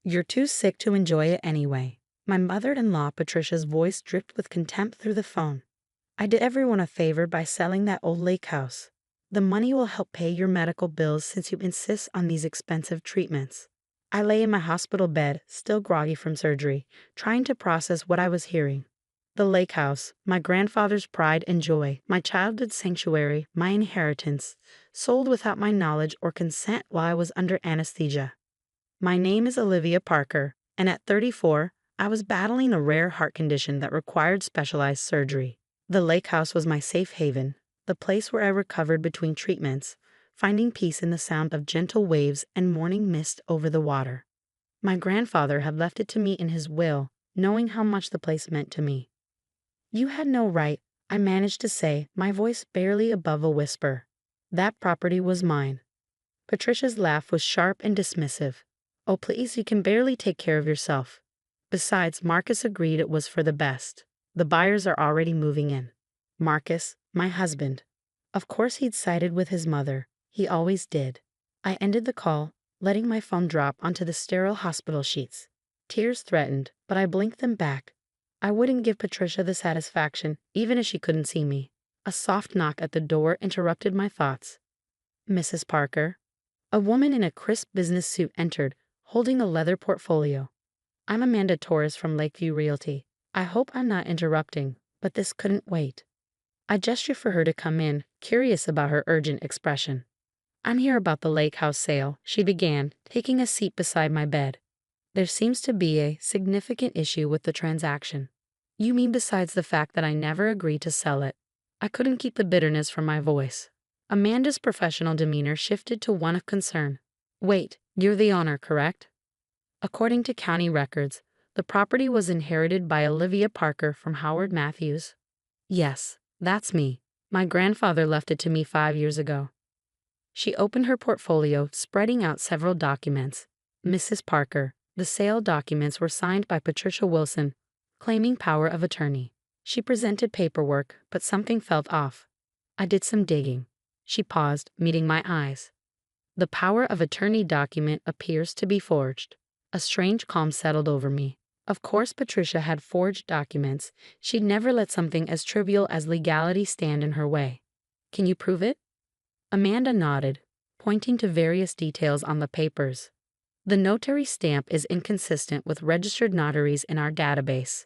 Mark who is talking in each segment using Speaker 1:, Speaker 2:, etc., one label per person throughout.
Speaker 1: You're too sick to enjoy it anyway. My mother-in-law Patricia's voice dripped with contempt through the phone. I did everyone a favor by selling that old lake house. The money will help pay your medical bills since you insist on these expensive treatments. I lay in my hospital bed, still groggy from surgery, trying to process what I was hearing. The lake house, my grandfather's pride and joy, my childhood sanctuary, my inheritance, sold without my knowledge or consent while I was under anesthesia. My name is Olivia Parker, and at 34, I was battling a rare heart condition that required specialized surgery. The lake house was my safe haven, the place where I recovered between treatments, finding peace in the sound of gentle waves and morning mist over the water. My grandfather had left it to me in his will, knowing how much the place meant to me. You had no right, I managed to say, my voice barely above a whisper. That property was mine. Patricia's laugh was sharp and dismissive. Oh, please, you can barely take care of yourself. Besides, Marcus agreed it was for the best. The buyers are already moving in. Marcus, my husband. Of course he'd sided with his mother. He always did. I ended the call, letting my phone drop onto the sterile hospital sheets. Tears threatened, but I blinked them back. I wouldn't give Patricia the satisfaction, even if she couldn't see me. A soft knock at the door interrupted my thoughts. Mrs. Parker. A woman in a crisp business suit entered, holding a leather portfolio. I'm Amanda Torres from Lakeview Realty. I hope I'm not interrupting, but this couldn't wait. I gestured for her to come in, curious about her urgent expression. I'm here about the lake house sale, she began, taking a seat beside my bed. There seems to be a significant issue with the transaction. You mean besides the fact that I never agreed to sell it? I couldn't keep the bitterness from my voice. Amanda's professional demeanor shifted to one of concern. Wait, you're the owner, correct? According to county records, the property was inherited by Olivia Parker from Howard Matthews. Yes, that's me. My grandfather left it to me 5 years ago. She opened her portfolio, spreading out several documents. Mrs. Parker, the sale documents were signed by Patricia Wilson, claiming power of attorney. She presented paperwork, but something felt off. I did some digging. She paused, meeting my eyes. The power of attorney document appears to be forged. A strange calm settled over me. Of course Patricia had forged documents. She'd never let something as trivial as legality stand in her way. Can you prove it? Amanda nodded, pointing to various details on the papers. The notary stamp is inconsistent with registered notaries in our database.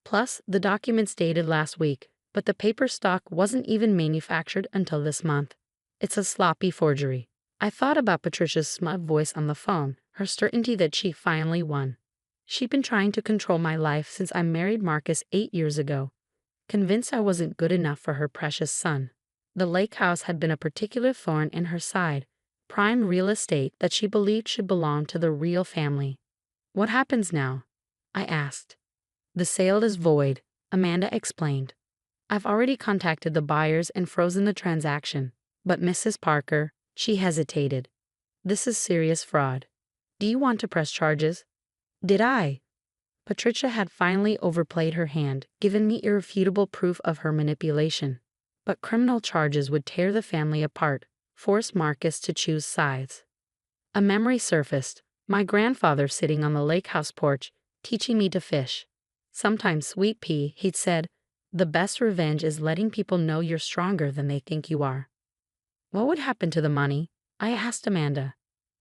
Speaker 1: Plus, the documents dated last week, but the paper stock wasn't even manufactured until this month. It's a sloppy forgery. I thought about Patricia's smug voice on the phone, her certainty that she finally won. She'd been trying to control my life since I married Marcus 8 years ago, convinced I wasn't good enough for her precious son. The lake house had been a particular thorn in her side, prime real estate that she believed should belong to the real family. What happens now? I asked. The sale is void, Amanda explained. I've already contacted the buyers and frozen the transaction. But Mrs. Parker, she hesitated. This is serious fraud. Do you want to press charges? Did I? Patricia had finally overplayed her hand, given me irrefutable proof of her manipulation. But criminal charges would tear the family apart, force Marcus to choose sides. A memory surfaced, my grandfather sitting on the lake house porch, teaching me to fish. Sometimes, sweet pea, he'd said, the best revenge is letting people know you're stronger than they think you are. What would happen to the money? I asked Amanda.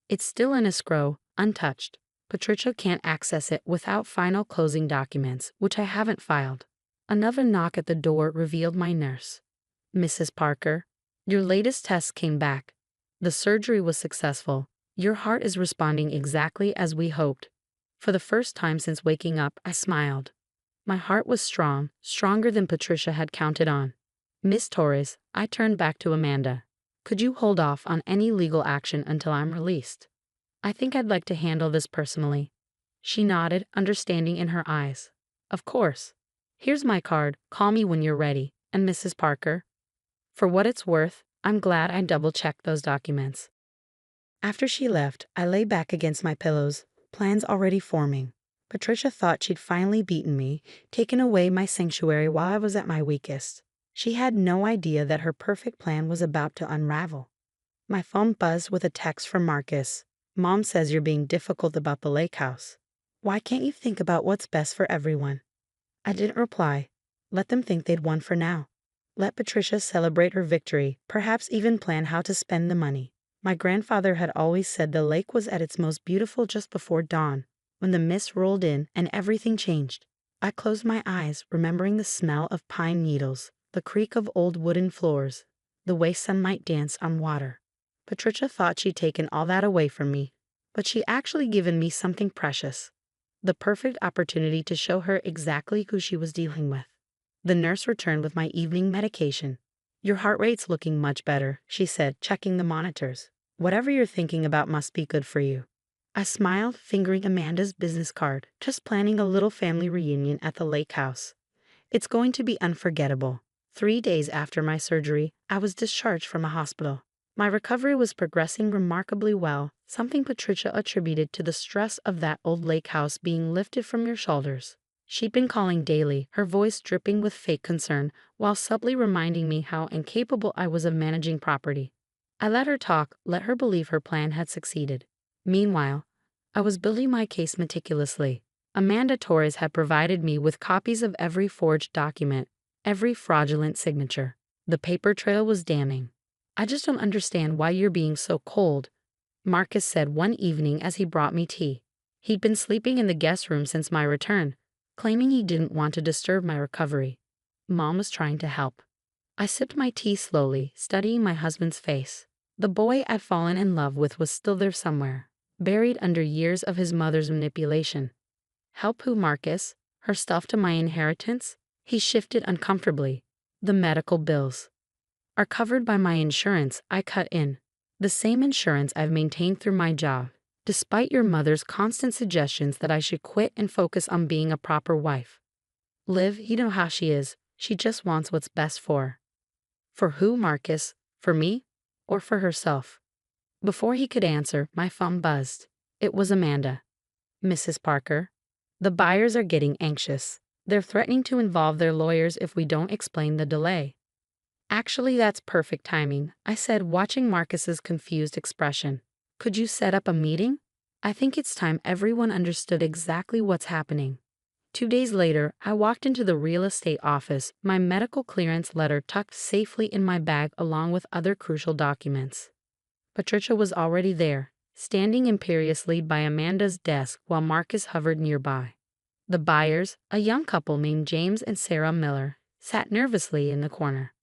Speaker 1: It's still in escrow, untouched. Patricia can't access it without final closing documents, which I haven't filed. Another knock at the door revealed my nurse. Mrs. Parker, your latest test came back. The surgery was successful. Your heart is responding exactly as we hoped. For the first time since waking up, I smiled. My heart was strong, stronger than Patricia had counted on. Miss Torres, I turned back to Amanda. Could you hold off on any legal action until I'm released? I think I'd like to handle this personally. She nodded, understanding in her eyes. Of course. Here's my card. Call me when you're ready. And Mrs. Parker? For what it's worth, I'm glad I double-checked those documents. After she left, I lay back against my pillows, plans already forming. Patricia thought she'd finally beaten me, taken away my sanctuary while I was at my weakest. She had no idea that her perfect plan was about to unravel. My phone buzzed with a text from Marcus. Mom says you're being difficult about the lake house. Why can't you think about what's best for everyone? I didn't reply. Let them think they'd won for now. Let Patricia celebrate her victory, perhaps even plan how to spend the money. My grandfather had always said the lake was at its most beautiful just before dawn, when the mist rolled in and everything changed. I closed my eyes, remembering the smell of pine needles, the creak of old wooden floors, the way sunlight danced on water. Patricia thought she'd taken all that away from me, but she'd actually given me something precious. The perfect opportunity to show her exactly who she was dealing with. The nurse returned with my evening medication. Your heart rate's looking much better, she said, checking the monitors. Whatever you're thinking about must be good for you. I smiled, fingering Amanda's business card, just planning a little family reunion at the lake house. It's going to be unforgettable. 3 days after my surgery, I was discharged from a hospital. My recovery was progressing remarkably well, something Patricia attributed to the stress of that old lake house being lifted from your shoulders. She'd been calling daily, her voice dripping with fake concern, while subtly reminding me how incapable I was of managing property. I let her talk, let her believe her plan had succeeded. Meanwhile, I was building my case meticulously. Amanda Torres had provided me with copies of every forged document, every fraudulent signature. The paper trail was damning. I just don't understand why you're being so cold, Marcus said one evening as he brought me tea. He'd been sleeping in the guest room since my return, claiming he didn't want to disturb my recovery. Mom was trying to help. I sipped my tea slowly, studying my husband's face. The boy I'd fallen in love with was still there somewhere, buried under years of his mother's manipulation. Help who, Marcus? Her stuff to my inheritance? He shifted uncomfortably. The medical bills are covered by my insurance, I cut in. The same insurance I've maintained through my job, despite your mother's constant suggestions that I should quit and focus on being a proper wife. Liv, you know how she is. She just wants what's best for her. For who, Marcus? For me? Or for herself? Before he could answer, my phone buzzed. It was Amanda. Mrs. Parker. The buyers are getting anxious. They're threatening to involve their lawyers if we don't explain the delay. Actually, that's perfect timing, I said, watching Marcus's confused expression. Could you set up a meeting? I think it's time everyone understood exactly what's happening. 2 days later, I walked into the real estate office, my medical clearance letter tucked safely in my bag along with other crucial documents. Patricia was already there, standing imperiously by Amanda's desk while Marcus hovered nearby. The buyers, a young couple named James and Sarah Miller, sat nervously in the corner.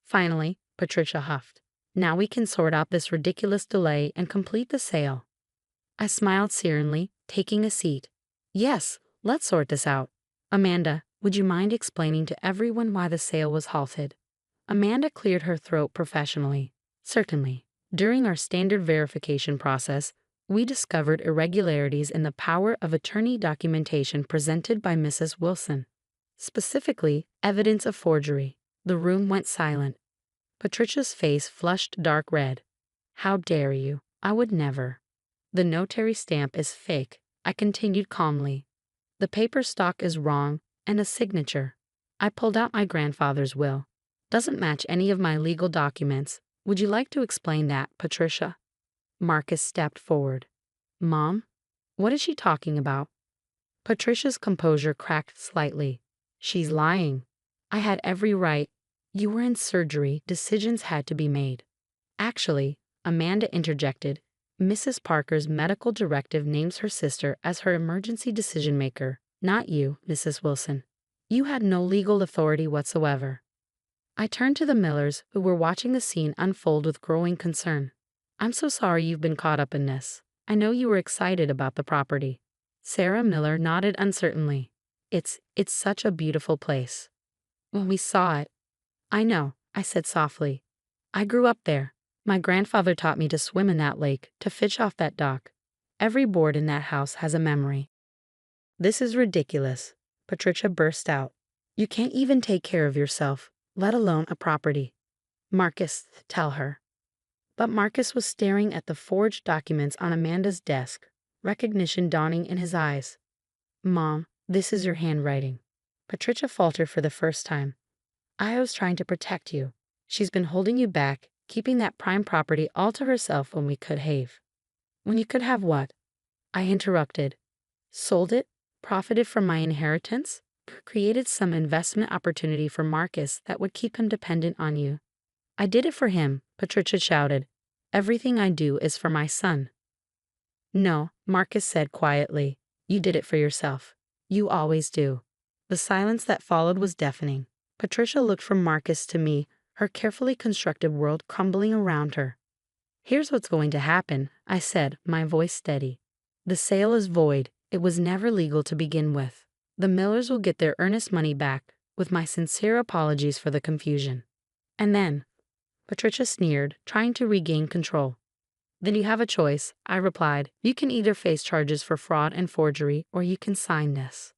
Speaker 1: Finally, Patricia huffed. Now we can sort out this ridiculous delay and complete the sale. I smiled serenely, taking a seat. Yes, let's sort this out. Amanda, would you mind explaining to everyone why the sale was halted? Amanda cleared her throat professionally. Certainly. During our standard verification process, we discovered irregularities in the power of attorney documentation presented by Mrs. Wilson. Specifically, evidence of forgery. The room went silent. Patricia's face flushed dark red. How dare you? I would never. The notary stamp is fake, I continued calmly. The paper stock is wrong, and a signature. I pulled out my grandfather's will. Doesn't match any of my legal documents. Would you like to explain that, Patricia? Marcus stepped forward. Mom? What is she talking about? Patricia's composure cracked slightly. She's lying. I had every right. You were in surgery, decisions had to be made. Actually, Amanda interjected, Mrs. Parker's medical directive names her sister as her emergency decision maker, not you, Mrs. Wilson. You had no legal authority whatsoever. I turned to the Millers, who were watching the scene unfold with growing concern. I'm so sorry you've been caught up in this. I know you were excited about the property. Sarah Miller nodded uncertainly. It's such a beautiful place. When we saw it, I know, I said softly. I grew up there. My grandfather taught me to swim in that lake, to fish off that dock. Every board in that house has a memory. This is ridiculous, Patricia burst out. You can't even take care of yourself, let alone a property. Marcus, tell her. But Marcus was staring at the forged documents on Amanda's desk, recognition dawning in his eyes. Mom, this is your handwriting. Patricia faltered for the first time. I was trying to protect you. She's been holding you back, keeping that prime property all to herself when we could have. When you could have what? I interrupted. Sold it, profited from my inheritance, created some investment opportunity for Marcus that would keep him dependent on you. I did it for him, Patricia shouted. Everything I do is for my son. No, Marcus said quietly. You did it for yourself. You always do. The silence that followed was deafening. Patricia looked from Marcus to me, her carefully constructed world crumbling around her. Here's what's going to happen, I said, my voice steady. The sale is void. It was never legal to begin with. The Millers will get their earnest money back, with my sincere apologies for the confusion. And then, Patricia sneered, trying to regain control. Then you have a choice, I replied. You can either face charges for fraud and forgery, or you can sign this.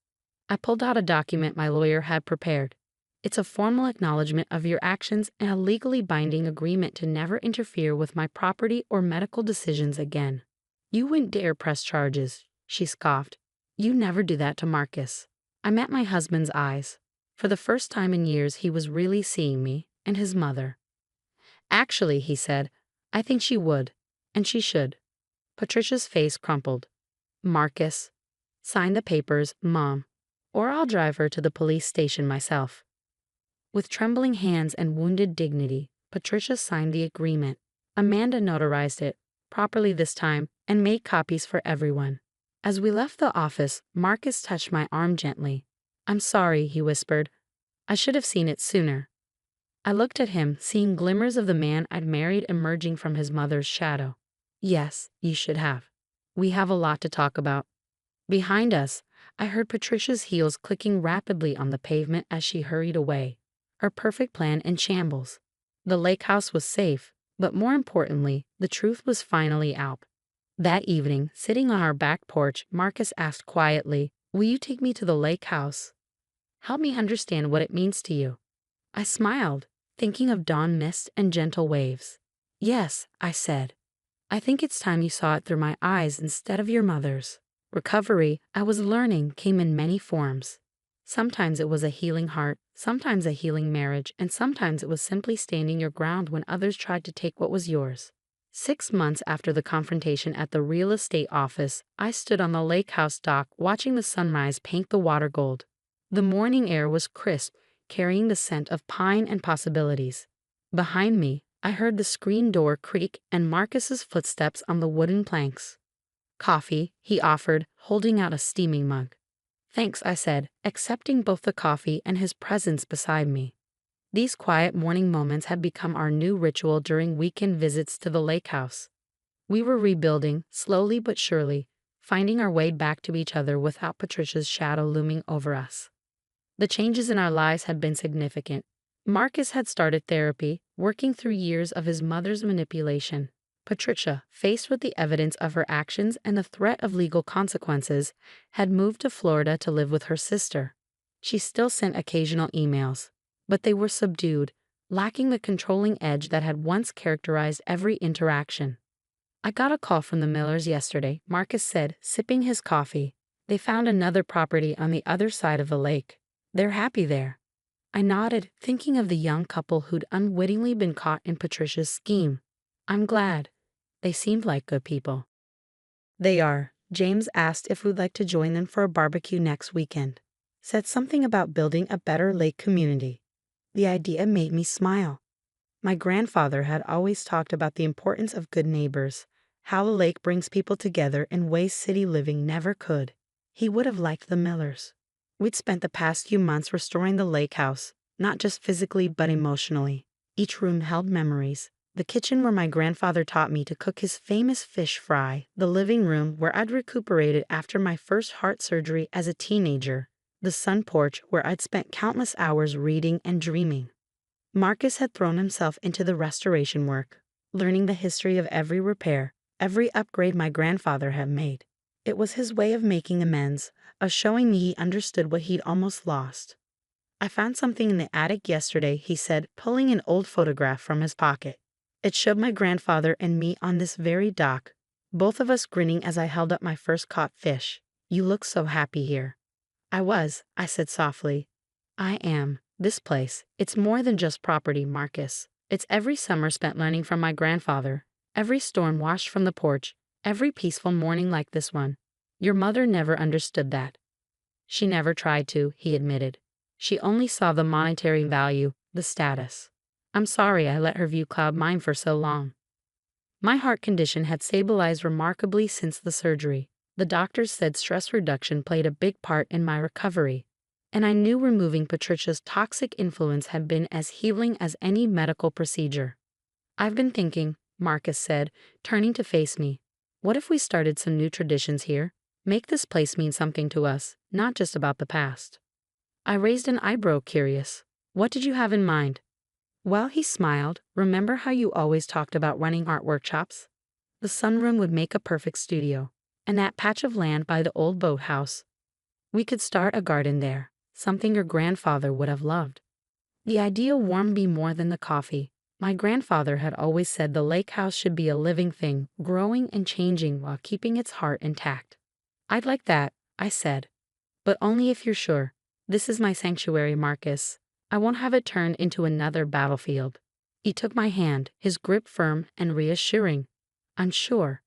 Speaker 1: I pulled out a document my lawyer had prepared. It's a formal acknowledgement of your actions and a legally binding agreement to never interfere with my property or medical decisions again. You wouldn't dare press charges, she scoffed. You never do that to Marcus. I met my husband's eyes. For the first time in years, he was really seeing me and his mother. Actually, he said, I think she would, and she should. Patricia's face crumpled. Marcus, sign the papers, Mom, or I'll drive her to the police station myself. With trembling hands and wounded dignity, Patricia signed the agreement. Amanda notarized it, properly this time, and made copies for everyone. As we left the office, Marcus touched my arm gently. I'm sorry, he whispered. I should have seen it sooner. I looked at him, seeing glimmers of the man I'd married emerging from his mother's shadow. Yes, you should have. We have a lot to talk about. Behind us, I heard Patricia's heels clicking rapidly on the pavement as she hurried away, her perfect plan in shambles. The lake house was safe, but more importantly, the truth was finally out. That evening, sitting on our back porch, Marcus asked quietly, Will you take me to the lake house? Help me understand what it means to you. I smiled, thinking of dawn mist and gentle waves. Yes, I said. I think it's time you saw it through my eyes instead of your mother's. Recovery, I was learning, came in many forms. Sometimes it was a healing heart, sometimes a healing marriage, and sometimes it was simply standing your ground when others tried to take what was yours. 6 months after the confrontation at the real estate office, I stood on the lake house dock watching the sunrise paint the water gold. The morning air was crisp, carrying the scent of pine and possibilities. Behind me, I heard the screen door creak and Marcus's footsteps on the wooden planks. Coffee, he offered, holding out a steaming mug. Thanks, I said, accepting both the coffee and his presence beside me. These quiet morning moments had become our new ritual during weekend visits to the lake house. We were rebuilding, slowly but surely, finding our way back to each other without Patricia's shadow looming over us. The changes in our lives had been significant. Marcus had started therapy, working through years of his mother's manipulation. Patricia, faced with the evidence of her actions and the threat of legal consequences, had moved to Florida to live with her sister. She still sent occasional emails, but they were subdued, lacking the controlling edge that had once characterized every interaction. I got a call from the Millers yesterday, Marcus said, sipping his coffee. They found another property on the other side of the lake. They're happy there. I nodded, thinking of the young couple who'd unwittingly been caught in Patricia's scheme. I'm glad. They seemed like good people. They are. James asked if we'd like to join them for a barbecue next weekend. Said something about building a better lake community. The idea made me smile. My grandfather had always talked about the importance of good neighbors, how the lake brings people together in ways city living never could. He would have liked the Millers. We'd spent the past few months restoring the lake house, not just physically but emotionally. Each room held memories. The kitchen where my grandfather taught me to cook his famous fish fry, the living room where I'd recuperated after my first heart surgery as a teenager, the sun porch where I'd spent countless hours reading and dreaming. Marcus had thrown himself into the restoration work, learning the history of every repair, every upgrade my grandfather had made. It was his way of making amends, of showing me he understood what he'd almost lost. I found something in the attic yesterday, he said, pulling an old photograph from his pocket. It showed my grandfather and me on this very dock, both of us grinning as I held up my first caught fish. You look so happy here. I said softly. I am. This place, it's more than just property, Marcus. It's every summer spent learning from my grandfather, every storm washed from the porch, Every peaceful morning like this one. Your mother never understood that. She never tried to, he admitted. She only saw the monetary value, the status. I'm sorry I let her view cloud mine for so long. My heart condition had stabilized remarkably since the surgery. The doctors said stress reduction played a big part in my recovery, and I knew removing Patricia's toxic influence had been as healing as any medical procedure. I've been thinking, Marcus said, turning to face me. What if we started some new traditions here? Make this place mean something to us, not just about the past. I raised an eyebrow, curious. What did you have in mind? Well, he smiled. Remember how you always talked about running art workshops? The sunroom would make a perfect studio. And that patch of land by the old boathouse. We could start a garden there, something your grandfather would have loved. The idea warmed me more than the coffee. My grandfather had always said the lake house should be a living thing, growing and changing while keeping its heart intact. I'd like that, I said. But only if you're sure. This is my sanctuary, Marcus. I won't have it turned into another battlefield. He took my hand, his grip firm and reassuring. I'm sure.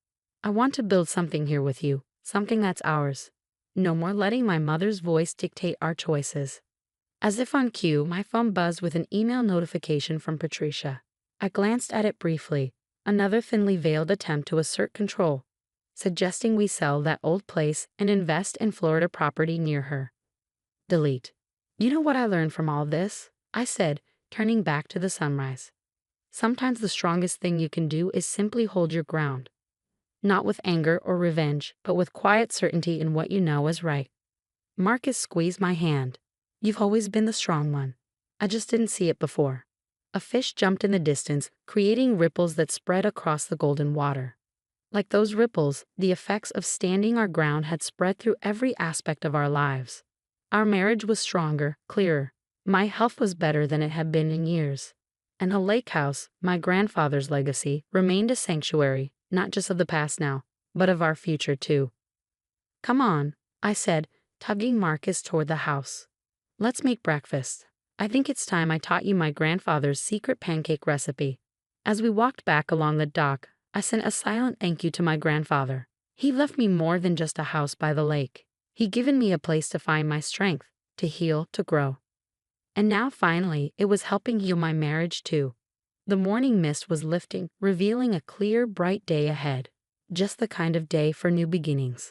Speaker 1: I want to build something here with you, something that's ours. No more letting my mother's voice dictate our choices. As if on cue, my phone buzzed with an email notification from Patricia. I glanced at it briefly, another thinly veiled attempt to assert control, suggesting we sell that old place and invest in Florida property near her. Delete. You know what I learned from all this? I said, turning back to the sunrise. Sometimes the strongest thing you can do is simply hold your ground. Not with anger or revenge, but with quiet certainty in what you know is right. Marcus squeezed my hand. You've always been the strong one. I just didn't see it before. A fish jumped in the distance, creating ripples that spread across the golden water. Like those ripples, the effects of standing our ground had spread through every aspect of our lives. Our marriage was stronger, clearer. My health was better than it had been in years. And the lake house, my grandfather's legacy, remained a sanctuary, not just of the past now, but of our future too. Come on, I said, tugging Marcus toward the house. Let's make breakfast. I think it's time I taught you my grandfather's secret pancake recipe. As we walked back along the dock, I sent a silent thank you to my grandfather. He left me more than just a house by the lake. He'd given me a place to find my strength, to heal, to grow. And now finally, it was helping heal my marriage too. The morning mist was lifting, revealing a clear, bright day ahead. Just the kind of day for new beginnings.